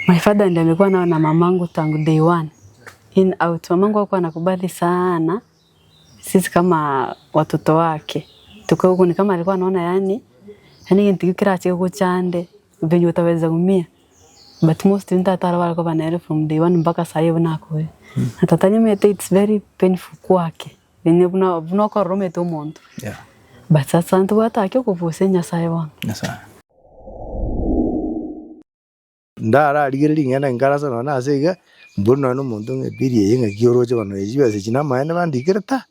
My father ndiye amekuwa na mamangu tangu day one. In out. Mamangu alikuwa anakubali sana sisi kama watoto wake. Tuko huko ni kama alikuwa anaona yani ngitikira chiko chande venye utaweza kumia. But most ntatara walikuwa banaele from day one mpaka sasa hivi nako. Na tatanya mete it's very painful kwake. Venye buna kwa rome to muntu. Yeah. But sasa ntu wataki okuvusenya sawa. Nasa. Ndara aligeri ngena ngarasa nona asega mbono no muntu ngebiri yenga kioroje bano ejiba se china maene bandikirta.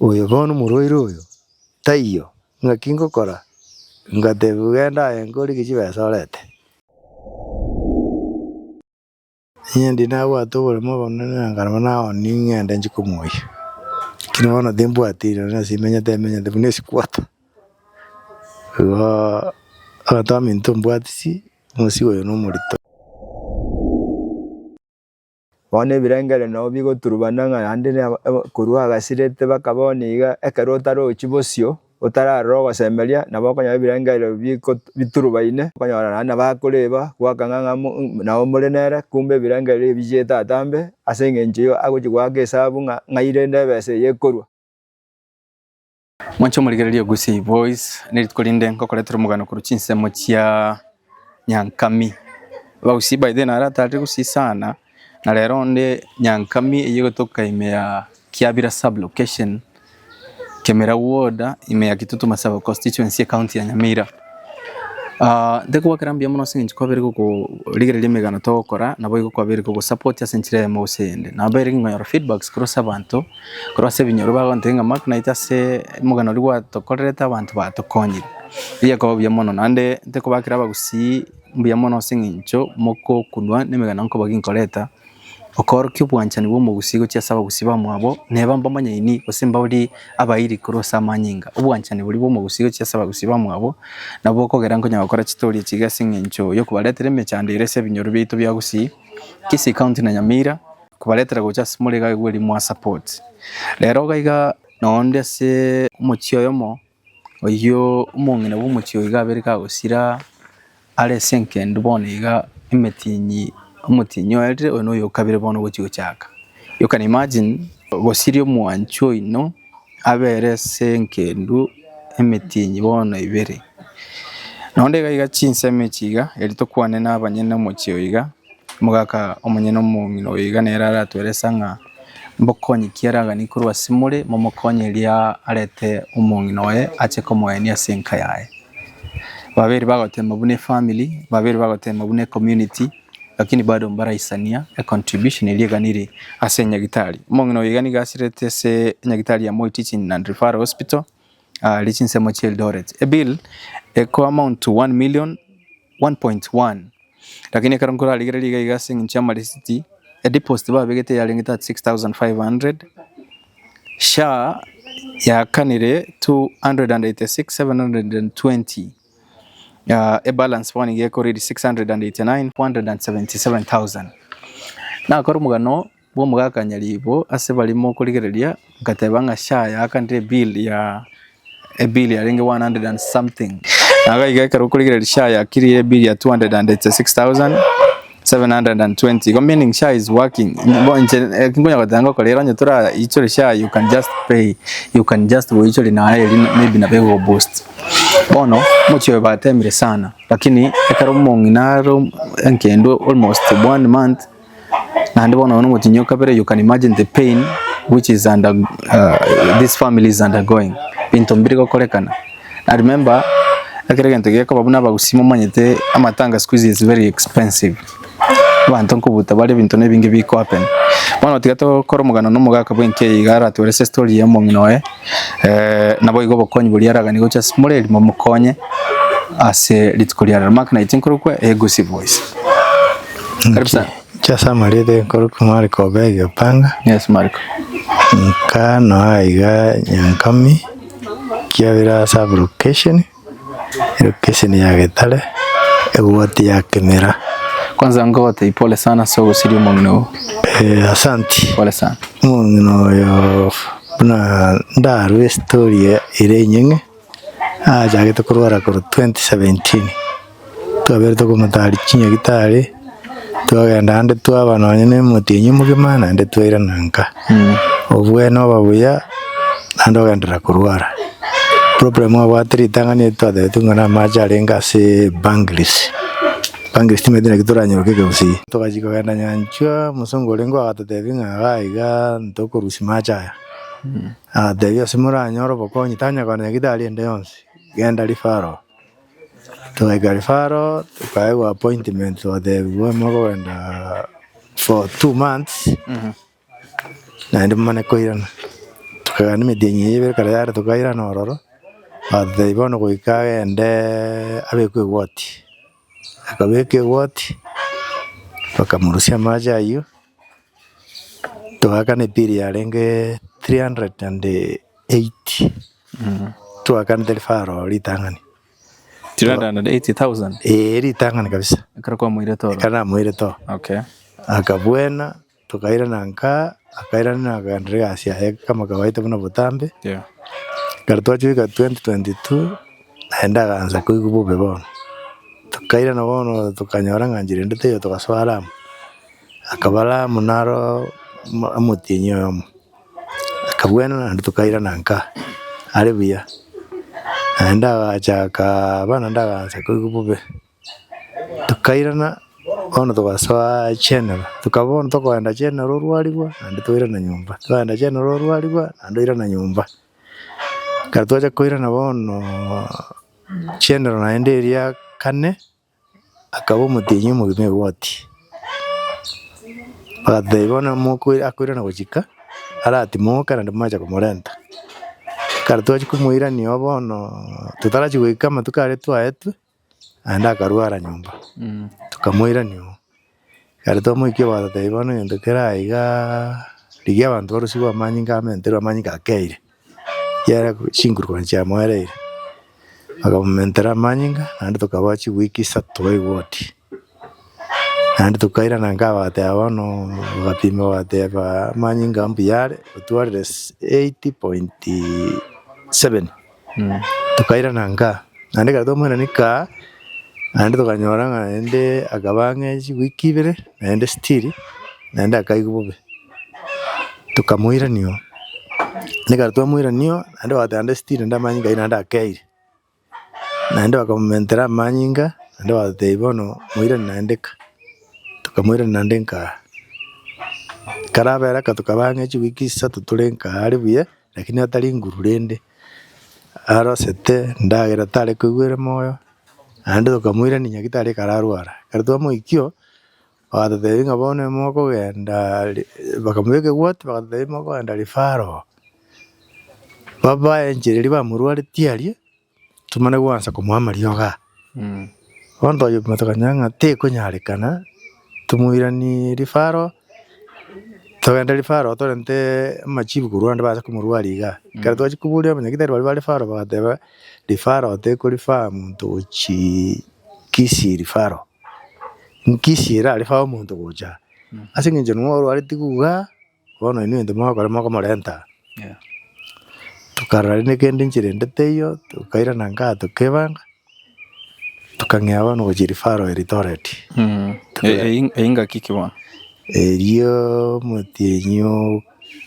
Oyo bono muroiro oyo. Taiyo ngakingo kora. Ngate bugenda engori kijiba solete. Yendi na watu bole mo bano ngara na oni ngenda njikumoyo. Kino bano dembo atira na simenya temenya de bunesi kwata. Ata minto mbwatisi musigo yo no murito. Bone birengere no bigo turubana ngande kuruha gasirete bakaboniga ekarota ro chibosio utara rogo semelia na bakonya birengere biko biturubaine konyora na bakureba gwakanga na omulenere kumbe birengere bijeta atambe asengenjeyo agujigwake sabu ngairende bese yekorwa. Mwancho muligereria Gusii Boys nilitkolinde nkokoletera mugano ku rukinsemo kya Nyankami. Bausi by then aratari Gusii sana na rero nde Nyankami iyo toka imea Kiabira sub location Kemera ward imea Kitutu Masaba constituency county ya Nyamira. Ndeko wakarambia muno singi kwabere ko ligereria megano tokora nabo iko kwabere ko support yasenchire mu sende na bere ngayora feedbacks cross abantu cross ebinyoro bagontenga makna itase mugano ligwa tokoreta abantu batokonyira iya ko bya muno nande ndeko bakira Bagusii mbya muno singincho moko kunwa nemegano nko baginkoleta okoro kyubwanchani bo mu Gusii cyo saba Gusii bamwabo neba mbamanya ini osemba uri abayiri cross amanyinga ubwanchani buri bo mu Gusii cyo saba Gusii bamwabo nabo kogera ngo nyakora chitori kigasingencho yo kubaletera mechande irese binyoro bito bya Gusii Kisii county na Nyamira kubaletera go just mulega gweri mwa support lero gaiga nonde se umuchiyo yomo oyo umongene bo umuchiyo igabereka gusira ale senkendo boniga imetinyi umutinyo ere ono yo kabire bono gochigo chaka you can imagine gosirio mwancho ino abere senkendo imetinyi bono ibere nonde gaiga chinseme chiga elito kwane nabanyene muchiyo iga mugaka omanyene omungino iga nerara tweresa mbokonyi kiaraga nikurwa simule momokonye lia arete omungino we ache komoenia senka yae babiri bagotema bune family babiri bagotema bune community lakini bado mbaraisania a contribution iliganiri ase Nyagitari omungino iga ni gasirete se Nyagitari ya Moi Teaching and Referral Hospital lichinsemo chi Eldoret a bill eco amount to 1,100,000 lakini karankura ligereri iga sinchama city a deposit babegete yalengeta 6,500 sha ya kanire 286,720 a balance one yeko ready 689,477,000 na koro mugano bo mugakanyalibo ase balimo kuligereria gatebanga sha ya kanire bill ya a bill ya lenge 100 and something naga igeka kuligereria sha ya kiri bill ya 286,720 meaning sha is working kingonya batanga kolera nyotura icho sha you can just pay you can just go icho na maybe na bego boost bono muchiyo batemire sana lakini ekaro monginaro enkendo almost 1 month na ndi bono no mutinyo kabere you can imagine the pain which is under this family is undergoing into mbiriko kolekana. I remember akeregento geko babuna Bagusii manyete amatanga squeeze is very expensive bantu nkubuta bali bintu nebingi biko happen bono tigato koromugano no mugaka bwenke igara twerese story ya monginoe nabo igo bokonyi buli yaraga ni gocha smule limo mukonye ase litkuliara mark na itinkurukwe Gusii Voice kabisa chasa maride koruku Mariko bege panga yes Mariko kana aiga Nyankami Kiabira sub location ya Getare egwati ya Kemera. Kwanza ngote ipole sana so usiri mungino. Asante. Pole sana. Mungino yo na ndaru story ire nyinge aja geto kurwara ko 2017 to aberto ko matari Nyagitari twagenda ande twabanonya ne mutinyi mugima nande twaira nanka obweno babuya ando gendera kurwara problem wa tritanga ni twathe tungana maja renga se Bangladesh timedina kitoranya okeke usi tukajiko genda nyanchwa musongo lengo agatevinga gaiga ntokurusi maja devia simura nyoro bokonyi tanya kone gidali ende yonsi genda rifaro tukaika rifaro tukaiwa appointment wa the moko wenda for 2 months na ndi mane koirana tukagani medinyi ibe kare yare tukaira nororo ade ibono kuika ende abekwe woti akabeke woti bakamurusia maja ayo tukakane piri yarenge 380 tukakane telefaro litangani 380,000 litangani kabisa kwa mwire toro kana mwire to okay akabuena tukaira nanka akaira na gandre asia kama kawaida buna butambe yeah kartocho ka 2022 naenda ganza kuigubu bebono tukaira na bono tukanyora nganjire ndete yo tukaswara akabala munaro amutinyo yomo akabuena na tukaira nanka ari buya naenda achaka bana ndaganza kuigubu tukaira na ono tukaswa channel tukabona tukaenda channel rurwaligwa andi toira na nyumba tukaenda channel rurwaligwa andi ira na nyumba kartoja koira na bono channel na enderia kane akabo mutinyi mugime woti bade bona mukuri akoira na gochika arati moka na maja kumorenta kartoja kumuira ni obono tutaraji gwikama tukare twaetu anda karwara nyumba tukamuira niyo karito muike bada ibono yendekera iga ligia abantu barusiwa manyinga mentero manyinga akeire yara shingurwa ncha mwerere akamentera manyinga andi tukabachi wiki satoi woti andi tukaira nanga bate abono gapimo bate ba manyinga mbiyare utware 80.7 tukaira nanga andi karito mwana nika andi tukanyora ngende agabange wiki ibere nende stiri nende akaigubobe tukamuira niyo nika twamuira niyo andi watande stiri nda manyinga ina nda akeire nende bakamentera manyinga nende wate ibono muira nandeka tukamuira nandenka karabera katukabange wiki 3 tulenka ari buye lakini atari ngururende arosete ndagera tare kugwera moyo ande tukamuira ni nyagitare kararwara kartwa muikio wate inga bone moko genda bakamweke wote bakate moko genda rifaro baba enjeri ba murwari tiari tumane gwansa kumwamari yoga ondo yo matakanyanga te kunyarekana tumuira ni rifaro togenda rifaro torente machibu kurwanda baza kumurwari ga kartwa chikuburia nyagitare bali rifaro bakate rifaro te kurifa muntu chi kisi rifaro nkisi ra rifaro muntu goja asinge nwo ari tiguga bono ni ndo mako marenta yeah tukarari ne kende njire ndeteyo tukaira nanga tukebanga tukangea bono go rifaro eritoreti inga kikibona erio mutinyo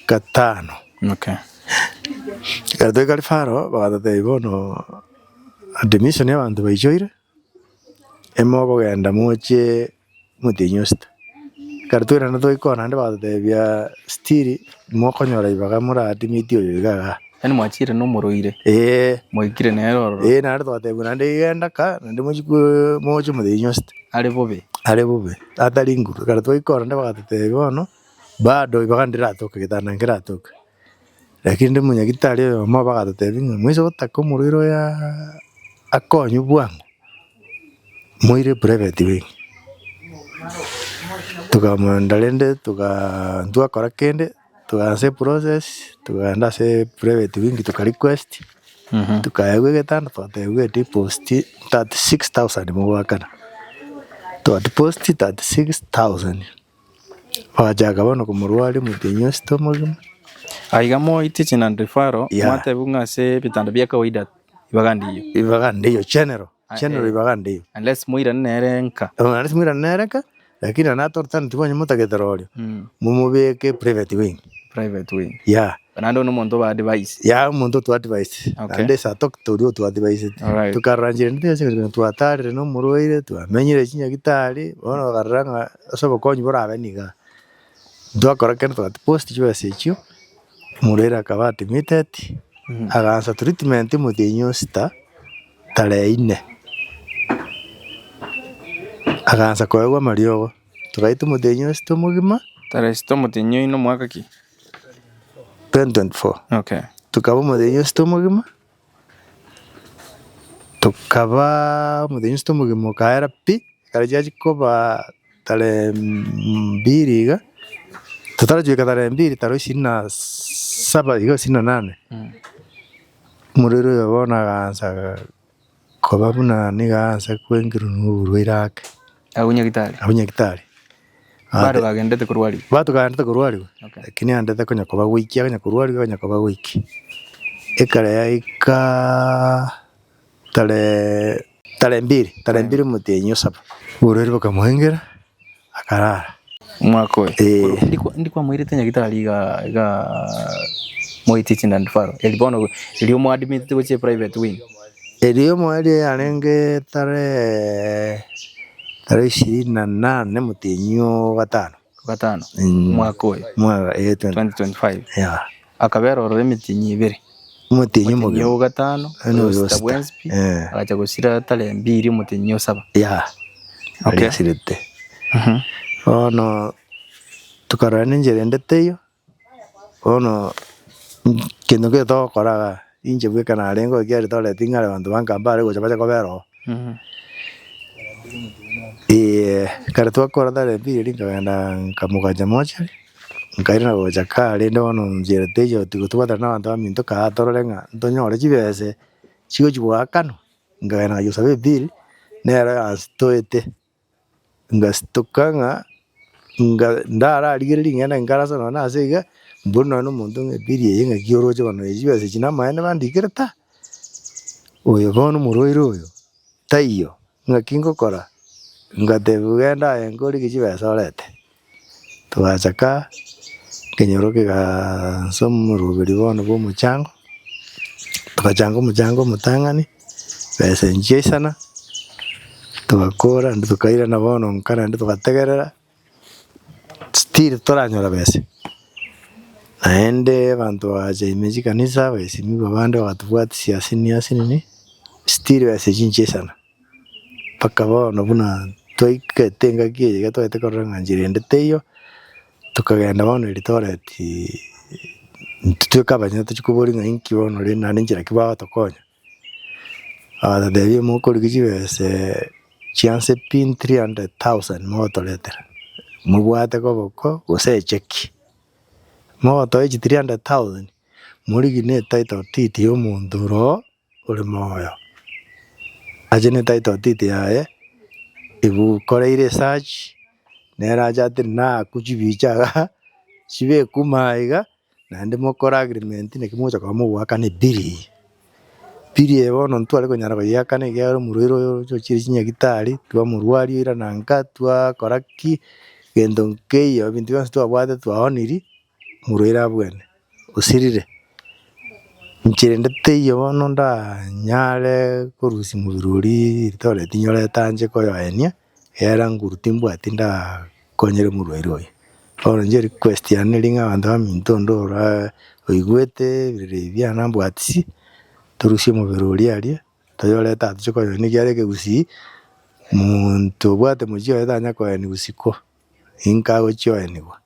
katano okay karto rifaro bagate bono admission y'abantu bayijoire emoko genda moche mutinyosta karto era ndo ikona ande bagate bya stiri moko nyora ibaga murati mitio yigaga yani mwachire no muroire mwikire nero na ndo ate bunande genda ka ndi mochiku mocho mutinyosta ale bobe atari nguru karto ikona ande bagate bono bado ibaga ndirato kitana ngirato lakini munyagitari yo mabagata tevinga mwiso gutaka muriro ya akonyu bwangu muire private wing tukamandalende tukandua kora kende tukase process tukanda se private wing tuka request tukaegwe getana twategwe deposit 36,000 mwakana to deposit 36,000 wajaga bono kumurwali mutinyo stomach aigamo itichi na rifaro mate bunga se bitanda bya kawaida ibagandiyo general ibagandiyo unless muira nerenka lakini anatortan tibonye mutageterorio mumubeke private wing yeah nando no muntu ba advice ya muntu tu advice ande sa torio tu advice tukaranjire ndese tuatarire no muroire tuamenyire chinya gitari bono garanga osobo konyi bora abeniga ndwakora kene tu post chiwe secho murera akaba admitted agansa treatment mutinyo sta tare 4 agansa koegwa mariogo tugaita mutinyo sta mugima tare sta mutinyo ino mwaka ki 2024 okay tukaba mutinyo sta mugima tukaba mutinyo sta mugima kaera pi karajaji koba tare 2 ga tutarajuika tare 2 taro 27 igo 28 murero yabona gansa koba buna ni gansa kwengiru nuru irake abunya gitari bado bagendete kurwari lakini andete konya koba wiki konya kurwari konya koba wiki ekare yaika tare 2 mutenyo saba urero bakamuhengera akarara mwako ndikwa mwirite nyagitari ga moititi ndandfaro elibono elio mo admit to che private wing elio mo ali anenge tare 28 mutinyo gatano mwako mwaka 2025 yeah akabero ro mitinyi 2 mutinyo mutinyo gatano no stabwenspi acha gusira tale 2 mutinyo 7 yeah okay sirete ono tukarane njere ndeteyo ono kendo ke to koraga inje bweka na rengo ke tole tingale bantu bankambare gocha bacha kobero karatu akora dale biri ngana kamugaja mocha nkaira gocha kale ndono njere teyo tikutuba na bantu aminto ka tororenga ndonyore chibese chigo chibwakano ngana yusabe biri nera astoete ngastokanga ndara ligeri ngana ngarasa na asega mbono no muntu ngebiri yenga kioroje bano ejibese china maene bandikireta oyo bono muroiro oyo taiyo ngakingo kora ngate bugenda engori kichibese orete twachaka kenyoroke ga somurubiri bono bo muchango muchango mutangani bese njesana tukakora ndukaira na bono nkana ndukategerera still toranyora bese naende bantu aje imeji kanisa bese mi babande watufuati siasa nini still bese jinje sana paka bono buna toike tenga kiye gato etekora nganjire ndeteyo tukagenda bono editoreti tukabanya tukubori nginki bono le naninjira kibaho tokonya debi mukori kibese chance pin 300,000 moto letter mubwate koboko gose cheki moto eji 300,000 muri gine title titi yo munduro uri moyo ajene title titi yae ibu koreire research nera jati na kuchibichaga chibe kumaiga nande mokora agreement ne kimoja kwa muwaka ne biri ebono ntwale konyara bayakane gero muriro cyo chiri chinyagitari twa murwari ira nanka twa koraki gendo nkeyo bintu byose twabwate twahoniri murira bwene usirire nchire ndeteyo bono nda nyare kurusi mubiruri tole tinyore tanje koyoenia era ngurutimbu atinda konyere murwairo oro nje request ya nelinga bantu amintondo ra oigwete bire bya nambo atisi turusi mubiruri aria toyore tatu koyo ni gyareke gusi muntu bwate mujyo etanya koyeni gusiko inkago chyoenigwa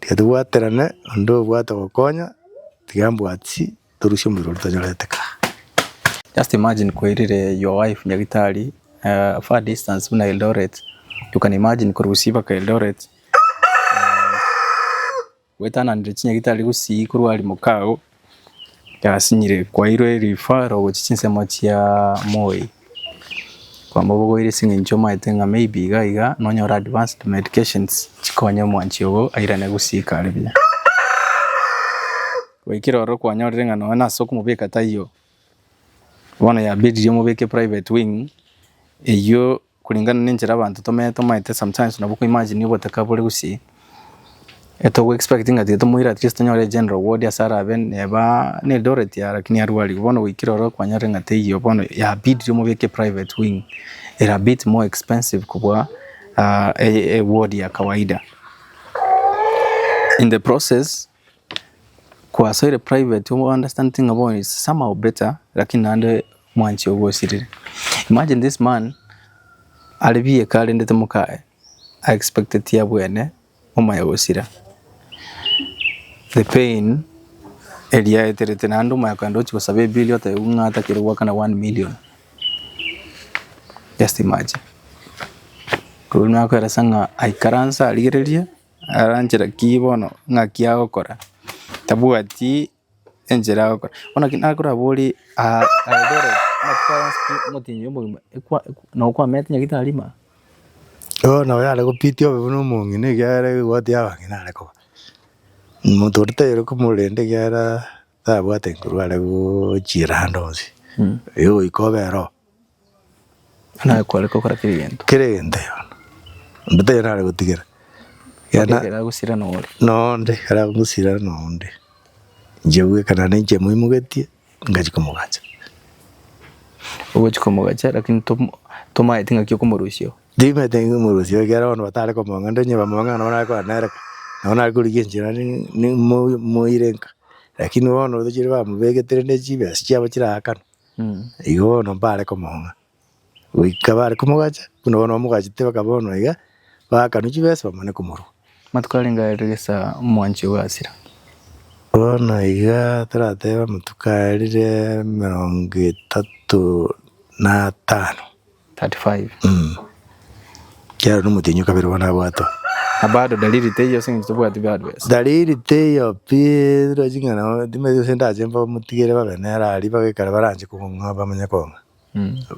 tiatubwaterane ndo bwate gokonya tigambo atisi turusi mubiruri tonyoreteka. Just imagine kwirire your wife nyagitari far distance una Eldoret. You can imagine kurusiba ka Eldoret wetana ndichinya gitari gusi kurwari mukao yasinyire kwairwe rifaro guchinsemo chia moi kwa mbogo ire singincho maitenga maybe gaiga nonyora advanced medications chikonya mwanchiogo airane gusika aribya wikiroro kwanyorenga no na soko mubeka tayo bona ya bid yo mubeke private wing eyo kulingana n'injira abantu tomaite sometimes nabuko imagine ubotaka buri gusi eto expecting ati tomuira at least nyore general ward ya sara ben neba ne Eldoret ya lakini arwali bono wikiroro kwa nyare ngate iyo bono ya bid mu beke private wing era bit more expensive kubwa a ward ya kawaida. In the process kwa so private you understand thing about is somehow better lakini ande mwanchi ogosirire. Imagine this man alibiye kale ndete mukae I expected ya bwene omaya gosira the pain elia eterete nando maya kando chiko sabe billion ta ungata kirwa kana 1 million. Just imagine kuluna ko rasanga aikaransa aligereria aranjira kibono ngakia gukora tabu ati enjira gukora ona kinakora buri Eldoret matwa mutinyo mu no kwa metinya gitarima no yale kupitio bebuno mungi ne gyare gwati abangi nale ko mutorte yero kumulende gyara tabu atenkuru ale go chirandozi yo ikobero na kwale ko kora kirigento ndete yara gutigera yana gusira no nde ara gusira no nde jewe kana nje muimugetie ngajikomugacha ugo chikomugacha lakini toma itinga kyo kumurusio dime tengo murusio gyara ono batale ko mongande nyeba monga no ko nere no kuri genjira ni moirenka lakini ono dojire ba mubegetere ne jibe sichaba kira akano igo no bale ko monga wikabare kumugacha kuno no mugacha teba kabono iga bakanu jibese bamane kumuru matkalinga eresa mwanchi wasira ona iga tarateba mutukarire 35 kyaro numutinyo kabiri wana bwato abado dalili teyo singi tubwati bado dalili teyo Pedro jingana dimeyo senda jemba mutigere babenera ali bagekara baranje kunga bamenya konga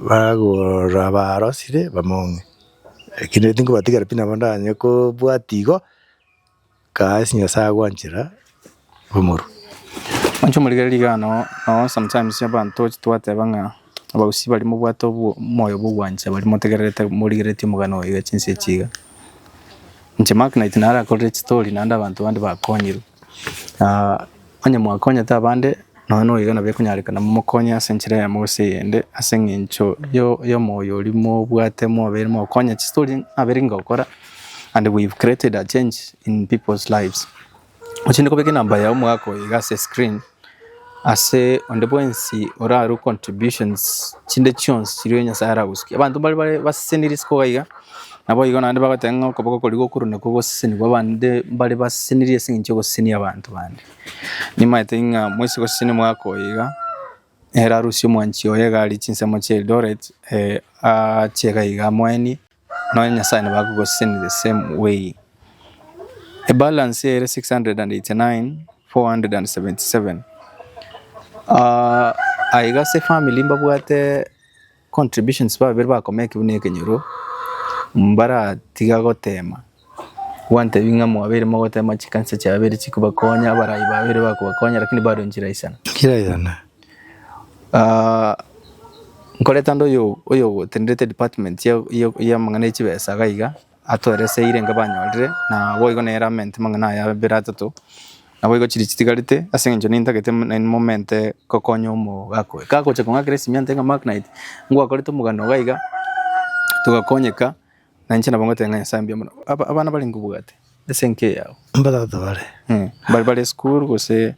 bago rabarosire bamonge kine tingo batigara pina bandanye ko bwatigo kasinya sagwanjira bumuru mancho muliga no sometimes abantu twatebanga abausi bali mu bwato moyo bugwanje bali motegerete muligerete mugano iga chinse chiga nje Magnite nara ko story nanda abantu bandi bakonyiru anya mwakonya tabande no iga nabe kunyarika na mukonya senchire ya mose ende asengincho yo moyo limo bwate mo bere mo konya story aberinga okora and we've created a change in people's lives. Ochinde ko beke namba ya umwako iga se screen ase ondebwensi oraru contributions chinde chons chiriyo nyasara uski abantu bali basenirisko gaiga nabo igo nande bagatenga koboko koligo kurune ko boseni babande bali baseniriye singincho goseni abantu bande ni maitenga mwese goseni mwako iga era rusio mwanchi oyega ali chinsemo che Eldoret a chega iga mweni no nyasana bago goseni the same way. A balance here 689,477. Aiga se family mbabwate contributions ba berba komeke buneke nyoro mbara tiga gotema wante binga mu abere mo gotema chikanse cha abere chikuba konya barayi babere bakubakonya lakini bado njira isana nkoletando yo tendete department ya mangane chibesa gaiga atwerese irenga banyolire na boigo nera mente mangana ya beratatu na boigo chitigalite asenjo nintagete en momente kokonyo mo gakwe kako che konga crecimiento nga Magnite ngwa koleto mugano gaiga tugakonyeka na nchina bongo tenga nsambia muno abana bali ngubugate desenke yao mbarato bale bali school gose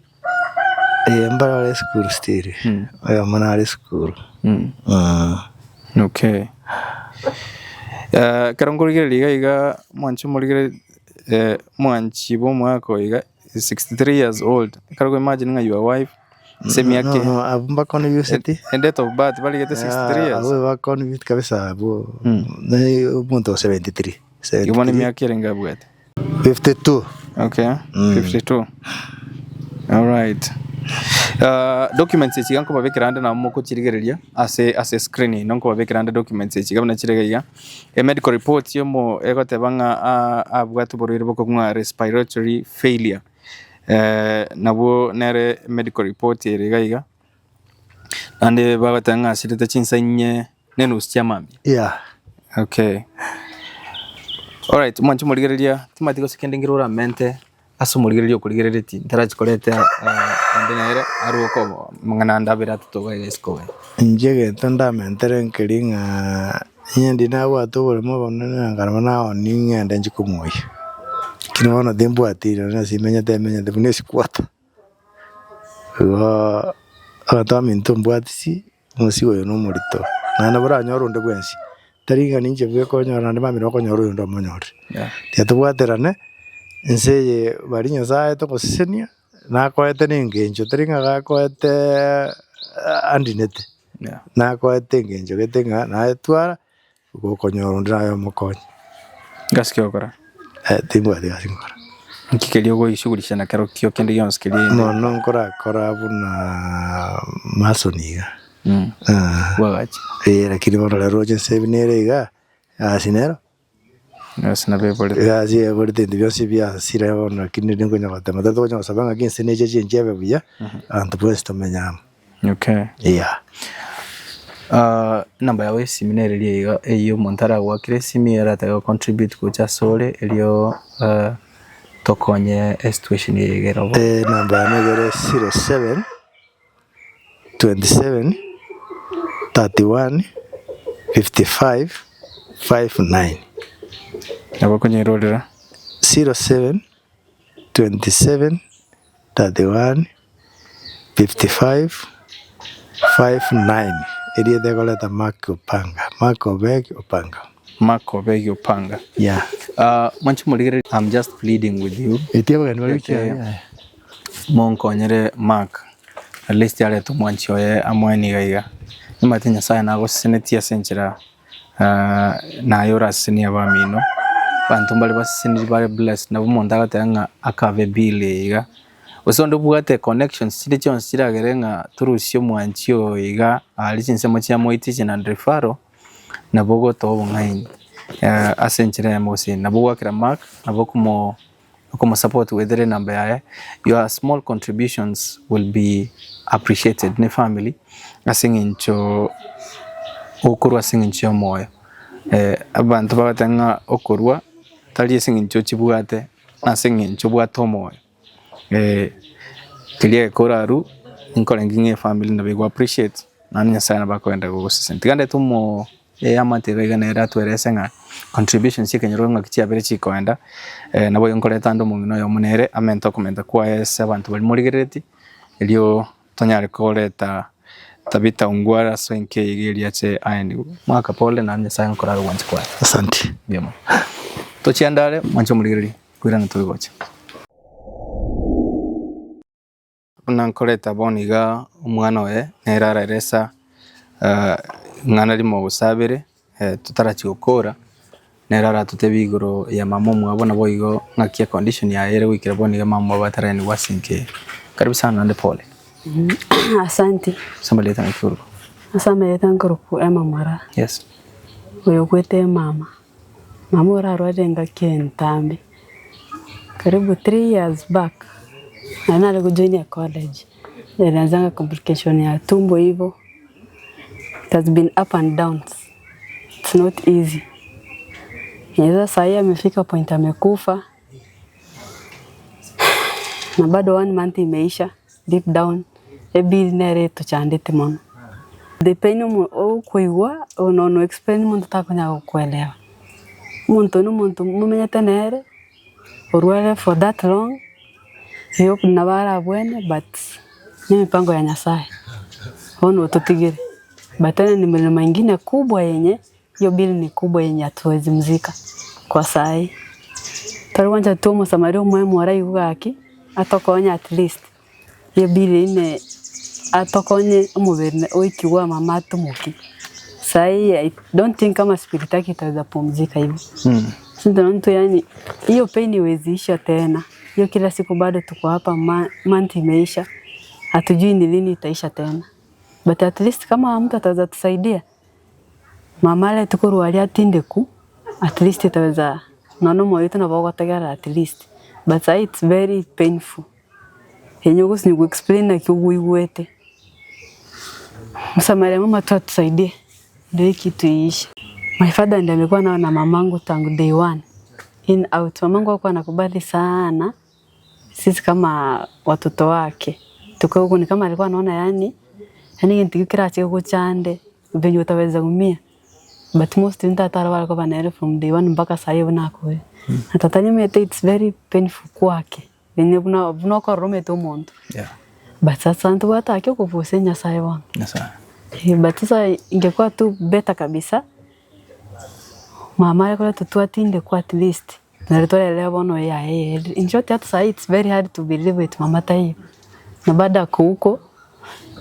mbara school still aya manale school okay karongorigere liga iga mwanchi muligere mwanchi bo mwako iga 63 years old karago imagine nga your wife semi yake no abumba kono yuseti and date of birth bali gete 63 years awe wa kono yut kabisa bo ne punto 73 yumani miaka renga bwete 52 okay 52 all right documents echiganko babekirande na moko chirigereria ase screening nonko babekirande documents echigabana chiregeya a medical report yomo egotebanga abwatu borire boko ngwa respiratory failure nabo nere medical report eregaiga ande bagatanga sirita chinsanye nenus chamambi Okay. Alright, mwancho muligereria timatiko sekendi ngirura mente aso muligereria kuligereria ti ntarachikorete ndinaire aruko mangana ndabira tutoga isko. Njege tonda mentere nkiringa nyendi na watu bole mabona ngarana oni ngende njikumoyi. Kino wana dembo atira na simenya temenya bunesi kwata. Ata minto mbwatisi musi we no murito. Nana bora nyoronde bwensi. Taringa ninje bwe ko nyora ndi mamiro ko nyoro ndo monyore. Yeah. Yatubwaterane nseye bari nyasaye to kosenia na koete ningenjo taringa ga koete andinete. Yeah. Na koete ngenjo getenga na etwara ko nyoro ndayo mukonyi. Gaskio kora. Timbo adi gasingora. Nkikeli go ishugulisha na karo kyo kende yonskeli. No nkora buna masoniga. Wagachi. Lakini bora roje sevinere asinero. Asina bebole. Gazi eborde ndibyo sibya sira bona kinini ngo nyabata matato ngo sabanga kinse neje njebe buya antu puesto menyama. Okay. Yeah. Namba yawe seminary liyo eyo montara wa kresimi yarata contribute kucha sole elio tokonye situation yegero. Namba yanegere 07 27 31 55 59. Nabo konye rolera 07 27 31 55 59. Iria de goleta Marco Beg Upanga. Yeah. Manchu muligere, I'm just pleading with you. Itia bag nwalukia. Monko nyere Mark. At least yale tu mwancho ye amweni gaiga. Nimatinya saya na go senetia senchira na yora senia ba mino. Bantu bali basini bali bless na bumondaga tanga akave bile iga. Usondo bugate connections sidi chon sida gerenga turusyo mwanchio iga alichinse mochia moitiche na refaro na bogo to ngaini asenchira ya mosi na bogo akira Mark na bogo como support wedere namba yae. Your small contributions will be appreciated ne family asingincho okurwa singincho moyo abantu bagatanga okurwa tali singincho chibugate na singincho bwato moyo kilia koraru nkole nginge family na bego appreciate nanya sana bakwenda go sisenti kande tumo amate bega na ratu eresenga contribution sike nyironga kitia bere chikoenda nabo yonkole tando mungino yo munere amento komenta kwa ese abantu bali murigereti elio tonyare koleta tabita ungwara swenke igelia che aendi mwaka pole nanya sana koraru wanchi kwa asante biamo tochiandale mwancho murigereti kuirana tugocha nankoleta boniga umwana we nerara resa ngana limo busabire tutarachikokora nerara tutebigoro ya mama mwabona boigo ngakia condition ya ere wikira boniga mama batarani wasinke karibu sana ande pole. Asante Sambaleta ngikuru asameleta ngoroku mara. Yes Uyo kwete mama ora rwadenga kentambe karibu 3 years back. Na nalikuwa junior college. Nilianza complication ya tumbo hivyo. It has been up and downs. It's not easy. Yeza saa amefika point amekufa. Na bado 1 month imeisha. Deep down ebi nere tuchandete mono. Depende mo kuiwa no explain mo takonya kuelewa. Muntu mumenya tenere orwale for that long. Hiyo nabara bwene but ni mipango ya Nyasaye. Hono tutigire. Batana ni milima ingine kubwa yenye hiyo bili ni kubwa yenye hatuwezi mzika kwa sai. Tarwanja tomo samario mwemu warai ugaki atokonya at least. Hiyo bili ine atokonye umubirine oikiwa mama tumuki. Sai I don't think kama spiritaki itaweza pumzika hivi. Sinto nto yani hiyo pain iweziisha tena. Hiyo kila siku bado tuko hapa month imeisha. Hatujui ni lini itaisha tena. But at least kama mtu ataweza tusaidia. Mama ale tukuru wali atindeku at least itaweza nono moyo tunabagwa tagara at least. But it's very painful. Yenye ni explain na kiugwete. Msamale mama tu atusaidie. Ndio kitu iishe. My father ndiye amekuwa nao na mamangu tangu day one. In out. Mamangu alikuwa anakubali sana sisi kama watoto wake. Tuko huko ni kama alikuwa anaona yani ntikira chiko chande venye utaweza kumia. But most ntatara wale kwa banere from day one mpaka sasa hivi nako. Natatanya mete it's very painful kwake. Venye buna kwa rome to muntu. Yeah. But sasa ntu wataki kuvuse Nyasaye wangu. Nyasaye. But sasa ingekuwa tu beta kabisa. Mama yako tutuatinde kwa at least. Na litolelewa bono ya in short hata sasa it's very hard to believe it mama tayo. Na baada huko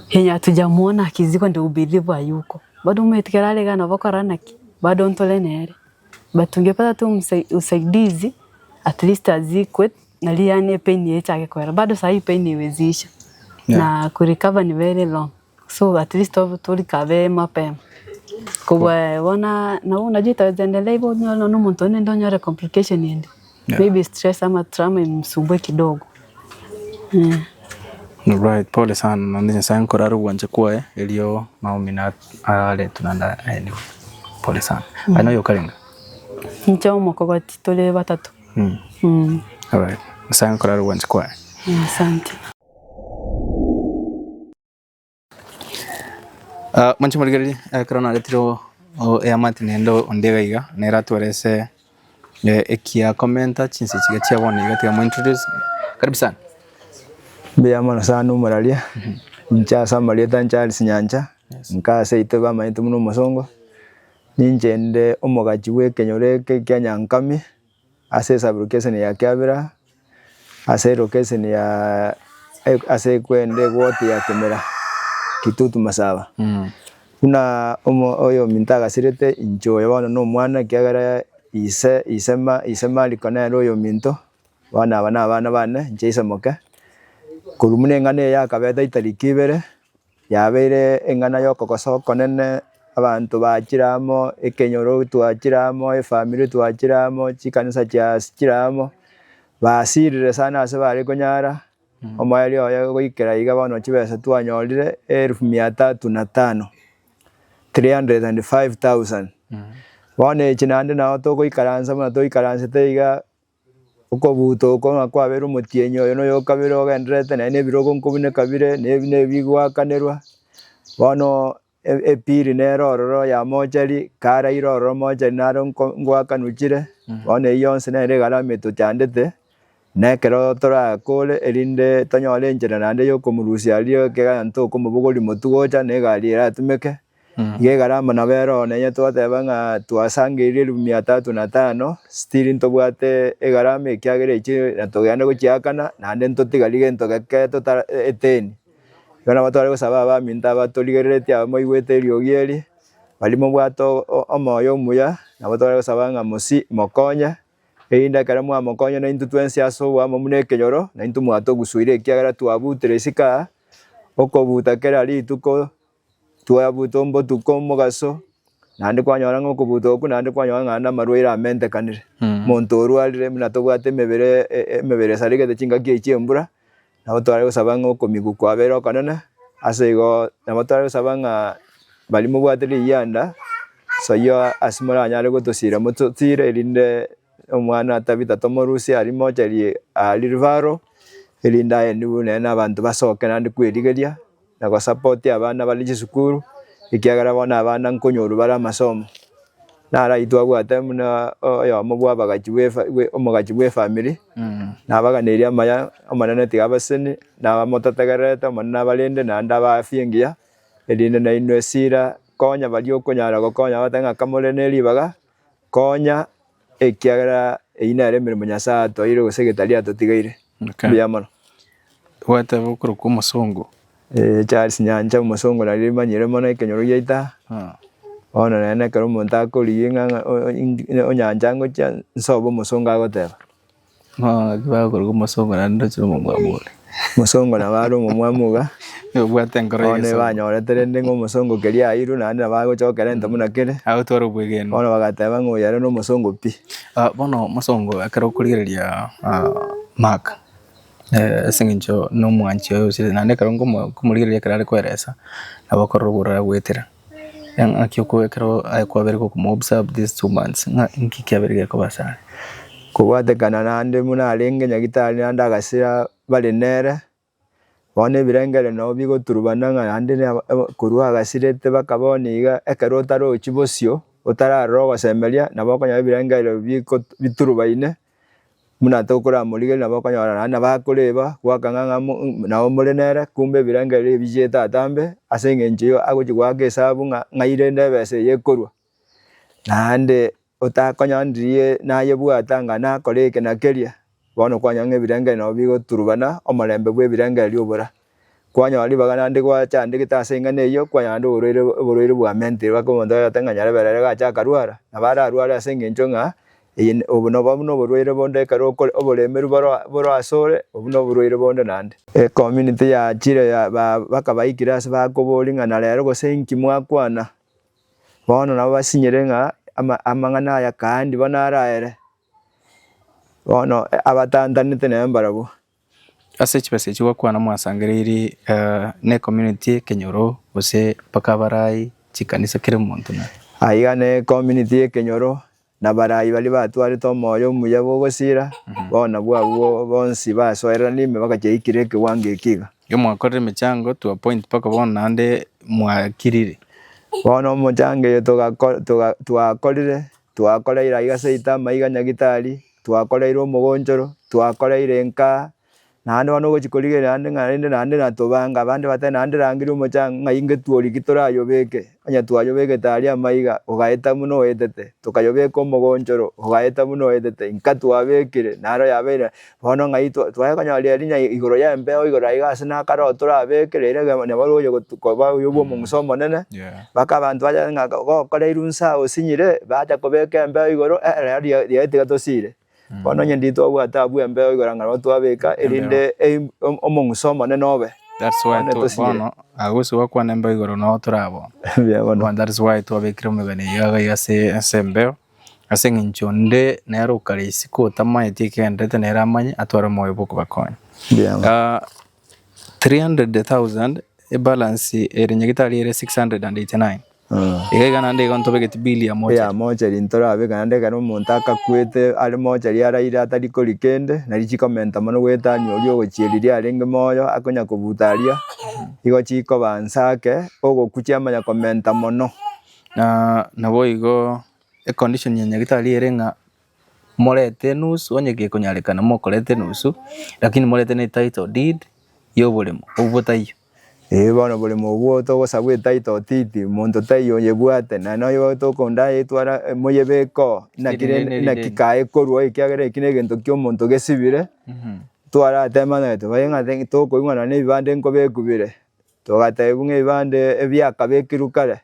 yenye hatujamuona akiziko ndio ubelieve hayuko. Bado umetikirale kana vokaranaki. Bado ntole nere. But tungepata tu usaidizi at least azikwe na liane pain yecha yake kwa. Bado sasa hii pain iwezisha. Na kurecover ni very long. So at least tulikabe mapema. Kwa wana na unajua itaendelea hivyo no mtu ndio nyore complication yende. Maybe stress ama trauma imsumbue kidogo. Right, pole sana. Ndio sana koraru wanje kwa elio maumina ale tunanda anyway. Pole sana. I know you're calling. Ncho mokogoti tole batatu. All right. Sana koraru wanje kwa. Asante. Manchi marigari karona retiro ya matinendo ondega iga nera tuarese ekia komenta chinsi chiga chiabone iga tiga mo introduce karibu sana. Biyamana sana umaralia. Ncha samalia tancha Nyanja. Nka seite ba maintu muno Musongo. Ninjende omogachi wekenyoreke kya Nyankami. Ase sabrukeseni ya Kyabira. Ase rokeseni ya ase kwende wote ya Kemera. Kitutu Masaba. Kuna oyo mintaga sirete injo yabana no mwana kyagara isema likona oyo minto bana bane njeisa moka kurumune ngane ya kabeta itariki ibere yabeire engana yo kokosoko nene abantu bakiramo ekenyoro twakiramo family twakiramo chikanisa cyasiramo basirire sana ase bari konyara omayali oyo goikera iga bano chibesa twanyorire 1305 305,000. Wane chinande na to goikaranza muna to ikaranza teiga ukobuto ko kwabera umutienyo yo no yo kabiro gendrete na ne birogo nkubune kabire ne bigwa kanerwa bano epiri ne rororo ya mochari kara iroro mochari naro ngwa kanuchire bone yonse ne regala meto chandete ne kero tora kole elinde tonyole njera nande yo komurusia alio kega nto komubugoli motugocha ne gali ratumeke yegarama na bero ne yeto atebanga twasangirire 305 still ntobwate egarame kyagere iki natogana gochiakana nande ntotigalige ntogeke tota eteni bana batware gusaba ba minta batoligerete amo igwete riogieri balimo bwato omoyo muya na batware gusaba nga musi mokonya einda karamu amokonya na intu twensi aso wa mumune kenyoro na intu mwato gusuire kyagara tuabutere sika okobuta kera lituko tuabutombo tukomo gaso nande kwanyora ngo kubuto ku nande kwanyora ngana marwira amente kanire monto rualire minato bwate mebere sarige de chinga kiechembura na batware gusaba ngo komigu kwabero kanana asego na batware gusaba nga balimo bwate liyanda so yo asimara nyare gotosira mototire linde omwana tabita tomorusi arimo chari alirvaro elinda enu nena abantu basoke nandi kwerigeria na kwa support abana bali sukuru ikiagara bona abana nkonyoru bara masomo nara itwagwate muna oyo mubwa bagachiwe omogachiwe family na baganeria maya omanane tigabaseni na bamotatagareta manana balende na ndaba afiengia elinde na inosira konya bali okonyara gokonya batanga kamoleneri baga konya ekiagara einare mirimo nyasa toire gusegetaria totigaire biyamano wata bukuru ku Musongo Charles Nyanja Musongo na lima nyire mona kenyoro yaita ona nene karo monta ko linga onyanja ngo cha nsobo Musongo agoteba ba ko Musongo na ndo chiro mumwamure Musongo na baro mumwamuga bwate ngoro one banyore terende ngo Musongo keria airu na nda bago chokera ntamuna kere awutoro bwegeno ona bagateba ngo yare no Musongo pi bono Musongo akaro kuligeria Mark singincho no mwanchi yo sile nande karongo kumuligeria karale kweresa abakorobora gwetera akiokowekero kwabereko kumobserve these 2 months nki kyaberege ko basare kubatekana nande munarenge nyagitari nande agasira bali nere bone birengere no bigoturubana nande kurwa agasirete bakaboniga ekarota ro kibosio utararo gasemeria nabokonya birengere biturubaine munatokora mulige nabokonyora na bakureba gwakanganga na omulenere kumbe birengere bijeta atambe asengenjiyo agukigwake sabu ngairende bese yekorwa nande utakonyandiriye naye bwatanga nakoreke nakeria bono kwanyanga birengere no bigoturubana omulembe bwe birengere obora kwanyali bagana ndi gwacha ndigitasenga neyo kwanyanda uburwire bwa mental bakomondo yatanganya berere gacha karwara nabara arwara asengenjonga obuno bamuno burwire bonde karo obulemeru baro asore obuno burwire bonde nande community ya chire ya bakabaikira ase bakobolinga na lero gosenki mwakwana bono nabo basinyerenga amangana ya kandi banaraere bono abatandanite nembarabo ase chipese chwa kwana mwasangereri ne community Kenyoro ose pakabarai chikanisa kire muntu na aiga ne community Kenyoro na barayi bali batwari to moyo muyabo gosira bona bwabo bonsi basoera nime bakajeikire ke wange kiga yo mwakorere michango to a point paka bona ande mwakirire bona mujange twakorire twakoreira igaseita maiga nyagitari twakoreira umugonjoro twakoreira enka nande bano gochikorige nande natobanga abandi batanande rangira umucanga ngainge tuori gitorayobeke anya twayobeke tari amaiga ugaeta muno edete tukayobeka umugonjoro ugaeta muno edete inka twabekire naro yabera bono ngaito twayakanyali arinya igoro ya mbeo igoro igase na karotora abekire rega ne baroyo koba yubo munsomo nene baka abantu baja ngako kore irunsa osinyire baja kobeka mbeo igoro ari yete gatosire bono nyendito bwatabu embeo igoranga batwabeka erinde omungusomo ne nobe that's why to bono agusu wakwa nemba igoro no turabo and that's why to abekira mugane yaga yase sembeo asenginchonde nero karisi ko tamaye tikende ne ramanye atwara moyo boko bakonya 300,000 e balance erinyagitari ere 689 Ega nande gonto begeti bili ya moja. Ya moja lintora abega nande kanu montaka kwete ale moja liara ira atari kolikende nari chikomenta mono weta nyolyo gochieliria arenge moyo akonya kubutaria igo chiko bansake ogo kuchiamanya komenta mono na boigo e condition nyanya gitali erenga morete nusu onyeke konyarekana mokorete nusu lakini morete ne title deed yo bolemo obotayo bono bole mobuo to gosabwe taito titi muntu tayo yebwate na no yo to konda etwara moyebeko nakire nakikae korwo ikiagere kinegento kyo muntu gesibire twara temana to bayenga thing to ko ingwana ne bibande nkobekubire to gatebunge bibande ebyakabekirukare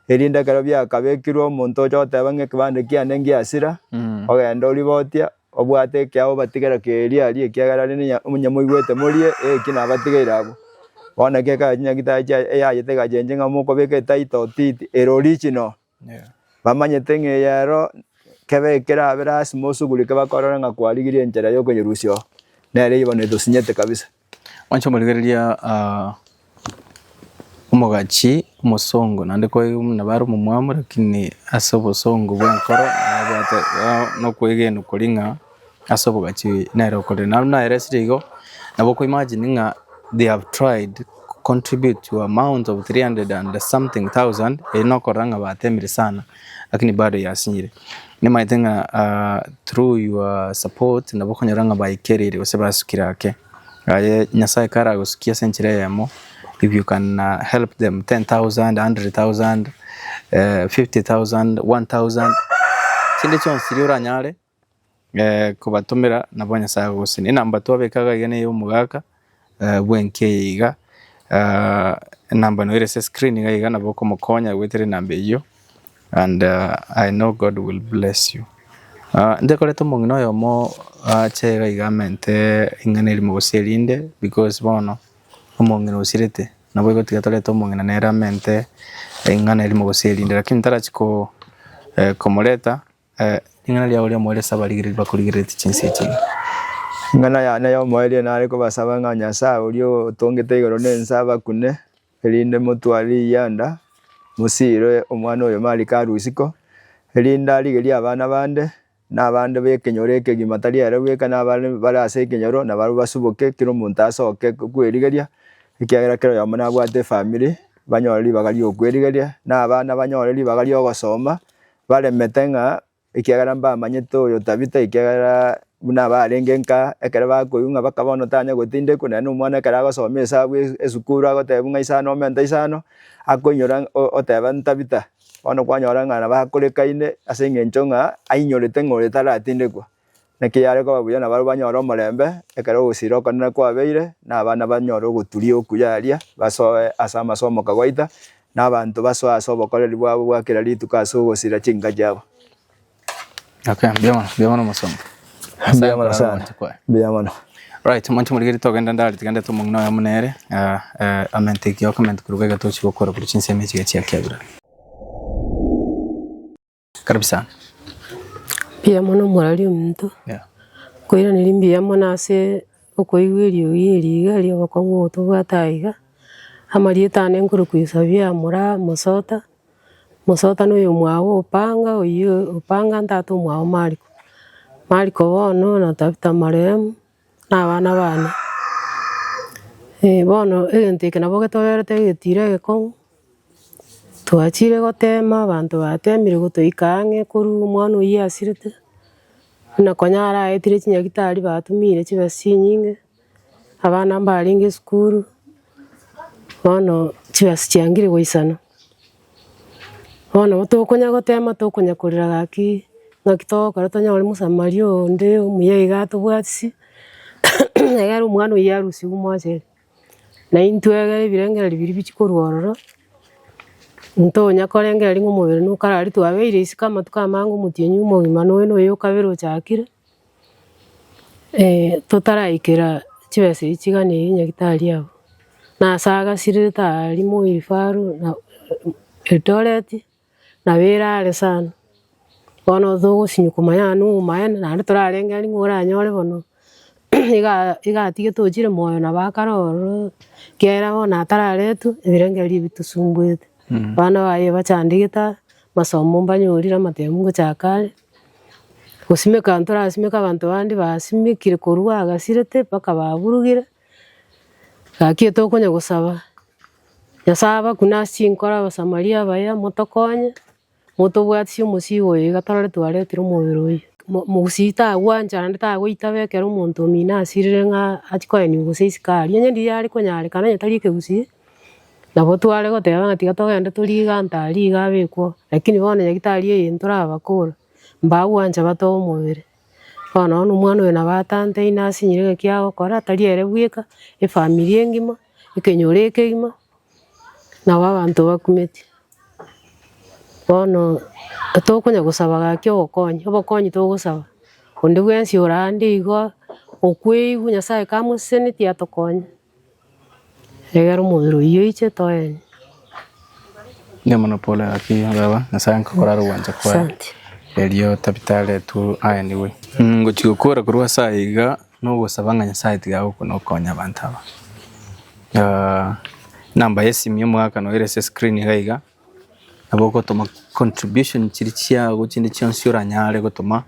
erinda karo byakabekirwo muntu jote bange kibande kiane ngiasira ogenda olibotia obwate kyao batigera keria ali ikiagara ni munyamoigwete morie kina batigera abo ona keka nyagitaja ya yetega jenjenga moko beke taito titi original bamanye tenge yaro kebe kera beras mosugulike bakorora nga kwaligirie njera yo konyerusyo nere ibone dosinyete kabisa wancho moligeria umugachi musongo nande ko nabaru mumwamu lakini asobo songo bwankoro abate no kwegeno kolinga asobo gachi nere okore na eresirigo naboko imagine nga they have tried to contribute to amount of 300 and something thousand enokoranga batemire sana lakini bado yasinyire ni maitenga through your support nabokonyaranga bayikerere osebasukirake aye nyasaye kara gusukia senchire yamo if you can help them 10,000 100,000 50,000 1,000 chinde chonsiri uranyare kubatumira nabonya saga gusini namba twabekaga yene yo mugaka bwenkeiga namba no irese screen iga na boko mukonya gwetere namba iyo and I know God will bless you ndekore to mungino yo mo chega igamente inganeri mu guserinde because bono umungino usirete nabo gotiga tole to mungina neramente inganeri mu guserinde lakini tarachiko komoleta ingana lya uri mo lesa baligiri bakuligirete chinsi ngana ya na yo moelie na ariko basaba nganya sa ulio tongete igoro nensa bakune elinde mutwali yanda musire omwana oyo mari karusiko erinde arigeria abana bande n'abande bekenyoro ekegima tari ere gweka n'abande barase ekenyoro na baru basuboke kiro omonto asoke kwerigeria ekiagera kero yamo nabwate family banyore ribaga riokwerigeria n'abana banyore ribaga riogosoma baremete ng'a ekiagera mbamanyete oyo tabita ekiagera buna barenge nka ekere bakoyunga bakabona tanya gotinde kunene omwana ekere agosoma esabu esukuru agoteba ng'a isano omenta isano akonyora oteba ntabita bono kwanyora ng'ana bakorekaine ase eng'encho ng'a ainyorete ng'ore taratindekwa naki yare kobabuya nabaro banyora omorembe ekero ogosira okonene kwabeire n'abana banyora ogoturia okuyaria basoe ase amasomo kawaita n'abanto basoe ase obokoreri bwabo bwa kera rituko ase ogosira chinka chiabo. Okay, biamono masomo. Biamono sana. Biamono. Right, mancho muligeri togenda ndari tigende tumungno ya munere amentek yo comment kuruga gatochi gukora kuri chinseme kigachi yakabira. Karibu sana. Biamono murali omuntu. Yeah. Koira nirimbiamono ase okoigwerio yeriga rio bakongo tubwataiga. Amarietane nkuru kwisabia mura musota. Musota noyo mwawo upanga oyo upanga ntatu mwawo Mariko bono na tabita maremu n'abana bana. Bono egenteke nabo getoberete getire geko. Twachire gotema abantu batemire gotoikang'e kuru omwana oyo asirete. Na konyara aetire chinyagitari batumire chibesi nyinge. Abana mbaringe skuru. Bono chibesi chiangire goisana. Bono tokonya gotema tokonya kurira gaki ngakitokora tonyore musamario onde omuyaiga tobwatisi. Egera omwana oyo arusi gumwachere. Na intwegere ebirengera bibiri bichikorwororo. Ntonya korengera ringo omobere nukarari twabeire isi kama tukamanga omutienyi omogima noyo oyo kabere ochakire. Totaraikera chibese ichigane nyagitari abo. Nasaga sireta ali moirifaru na Eldoret na berare sana. Bono thogosinyo kumanya no maene na turarengera ringo oranyore bono. Iga tige tojire moyo na bakaroro kera bona atararetu ebirengeri bitusumbuete. Bana baye bachandigita masomo mbanyorira matemu gochakare. Gosimeka ntora simeka abantu bandi basimikire korwa agasirete paka baburugire. Gaki tokonya gusaba. Yasaba kunasi nkora basamaria baya motokonye. Motobwatsi omusigo igatarare twaretire omobere oyo. Mugusita agwanja ndeta goitabekera omonto mina asirire ng'a achikoeni guseisikari enyendi yari konyare kana yetari kegusi. Nabo tware goteba ng'a tiga togenda toriga ntari gabekwo lakini bono nyagitari eye ntorabakora mbagwanja bato omobere. Bono omwana oyo nabatante inasinyire kiagokora atari ere bweka efamily engima ekenyore ekegima nabo abantu bakumeti. Bono tokonya gusaba gaki obokonyi togosaba. Onde bwensi orande igo okweigu Nyasaye kamuseneti atokonya. Egera omobere oyo iche toenye. Biamono pole aki baba Nyasaye nkakora rwanja kwa. Asante. Elio tabitale tu anyway. Ngochikora kurwa saiga no gusaba ng'a Nyasaye tigago kunokonya abantu aba. Namba yesimu y'omwaka no irese screen gaiga. Aboko toma contribution chiri chiago chindi chansura nyare gotoma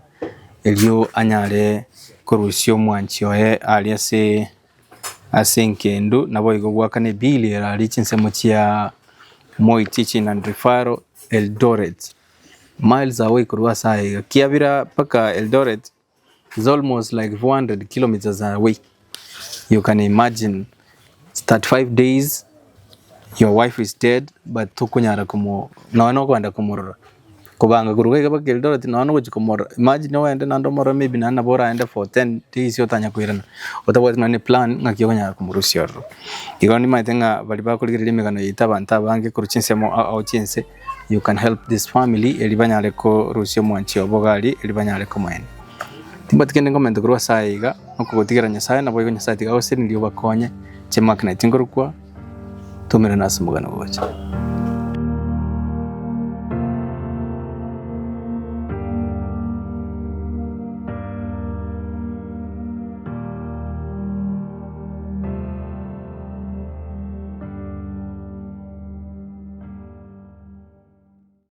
elio anyare korusio mwanchi oye ali ase nkendo nabo igo gwakane bili era richinsemo chia Moi Teaching and Referral Eldoret miles away kurwa saiga kiabira paka Eldoret is almost like 400 kilometers away. You can imagine start 5 days your wife is dead but tukunyara kumo no kwanda kumurura kubanga kuruga baka Eldoret no kuchikomora. Imagine wende nando mora maybe nana bora ende for 10 days yotanya kuirana otabwa nane plan ngakiyonyara kumurusio igoni maitenga bali bakuligirira imigano yitabanta bange kuruchinsemo au chinse you can help this family elibanyale ko rusio mwanchi obogari elibanyale ko mwene timbatikende ngomento kurwa saiga okugotigera Nyasaye nabo igo Nyasaye tigago siri ndio bakonye chemakna tingorukwa tumira nasimugana gocha.